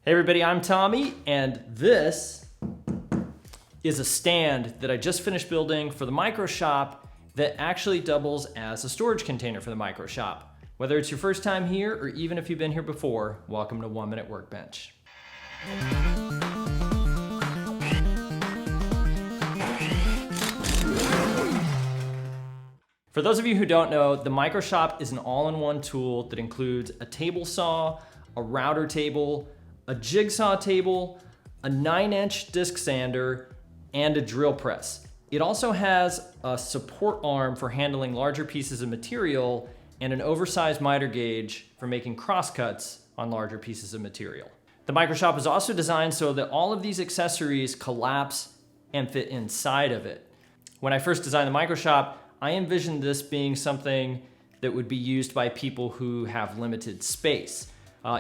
Hey everybody, I'm Tommy, and this is a stand that I just finished building for the micro shop that actually doubles as a storage container for the micro shop. Whether it's your first time here or even if you've been here before, welcome to 1 Minute Workbench. For those of you who don't know, the micro shop is an all-in-one tool that includes a table saw, a router table, a jigsaw table, a 9-inch disc sander, and a drill press. It also has a support arm for handling larger pieces of material and an oversized miter gauge for making crosscuts on larger pieces of material. The micro shop is also designed so that all of these accessories collapse and fit inside of it. When I first designed the micro shop, I envisioned this being something that would be used by people who have limited space.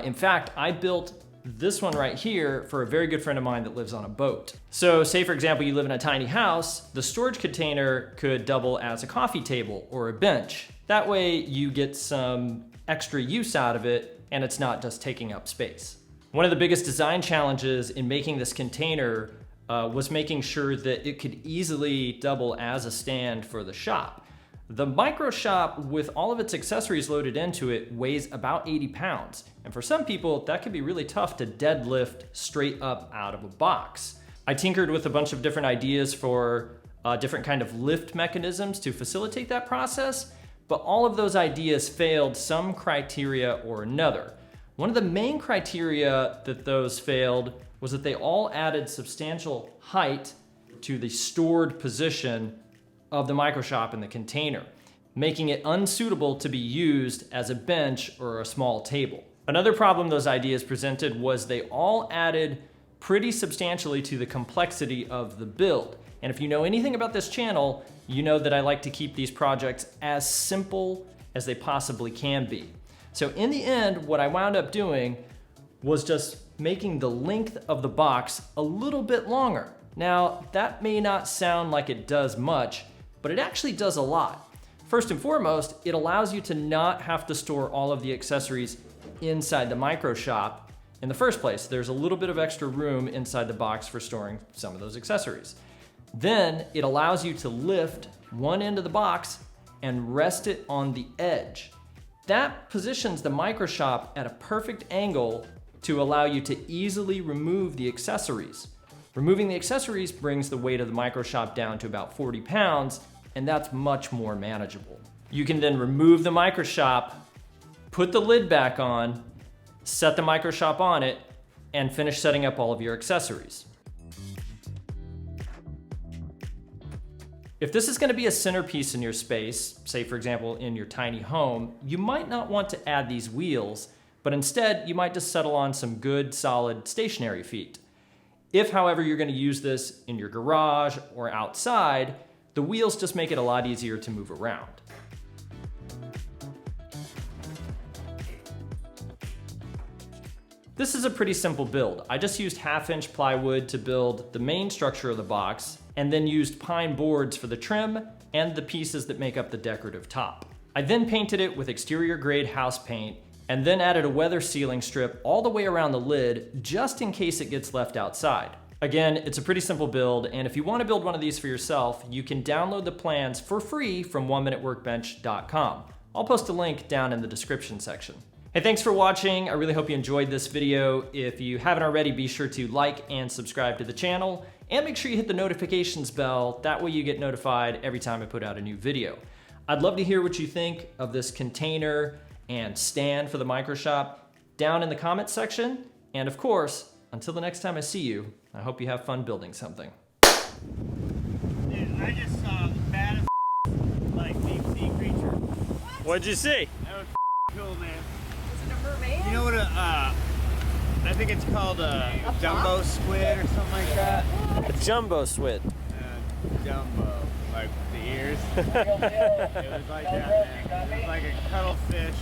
In fact, I built this one right here for a very good friend of mine that lives on a boat. So say for example, you live in a tiny house, the storage container could double as a coffee table or a bench. That way you get some extra use out of it and it's not just taking up space. One of the biggest design challenges in making this container was making sure that it could easily double as a stand for the shop. The micro shop, with all of its accessories loaded into it, weighs about 80 pounds. And for some people, that can be really tough to deadlift straight up out of a box. I tinkered with a bunch of different ideas for different kind of lift mechanisms to facilitate that process, but all of those ideas failed some criteria or another. One of the main criteria that those failed was that they all added substantial height to the stored position of the micro shop in the container, making it unsuitable to be used as a bench or a small table. Another problem those ideas presented was they all added pretty substantially to the complexity of the build. And if you know anything about this channel, you know that I like to keep these projects as simple as they possibly can be. So in the end, what I wound up doing was just making the length of the box a little bit longer. Now, that may not sound like it does much, but it actually does a lot. First and foremost, it allows you to not have to store all of the accessories inside the micro shop in the first place. There's a little bit of extra room inside the box for storing some of those accessories. Then it allows you to lift one end of the box and rest it on the edge. That positions the micro shop at a perfect angle to allow you to easily remove the accessories. Removing the accessories brings the weight of the micro shop down to about 40 pounds, and that's much more manageable. You can then remove the micro shop, put the lid back on, set the micro shop on it, and finish setting up all of your accessories. If this is gonna be a centerpiece in your space, say for example in your tiny home, you might not want to add these wheels, but instead you might just settle on some good solid stationary feet. If, however, you're gonna use this in your garage or outside, the wheels just make it a lot easier to move around. This is a pretty simple build. I just used 1/2-inch plywood to build the main structure of the box, and then used pine boards for the trim and the pieces that make up the decorative top. I then painted it with exterior grade house paint, and then added a weather sealing strip all the way around the lid just in case it gets left outside. Again, it's a pretty simple build, and if you want to build one of these for yourself, you can download the plans for free from 1minuteworkbench.com. I'll post a link down in the description section. Hey, thanks for watching. I really hope you enjoyed this video. If you haven't already, be sure to like and subscribe to the channel, and make sure you hit the notifications bell. That way you get notified every time I put out a new video. I'd love to hear what you think of this container and stand for the micro shop down in the comments section. And of course, until the next time I see you, I hope you have fun building something. Dude, I just saw the baddest like deep sea creature. What'd you see? That was cool, man. Is it a mermaid? You know what I think it's called a jumbo squid or something like that. A jumbo squid. Jumbo, like the ears. It was like that, man. It was like a cuttlefish.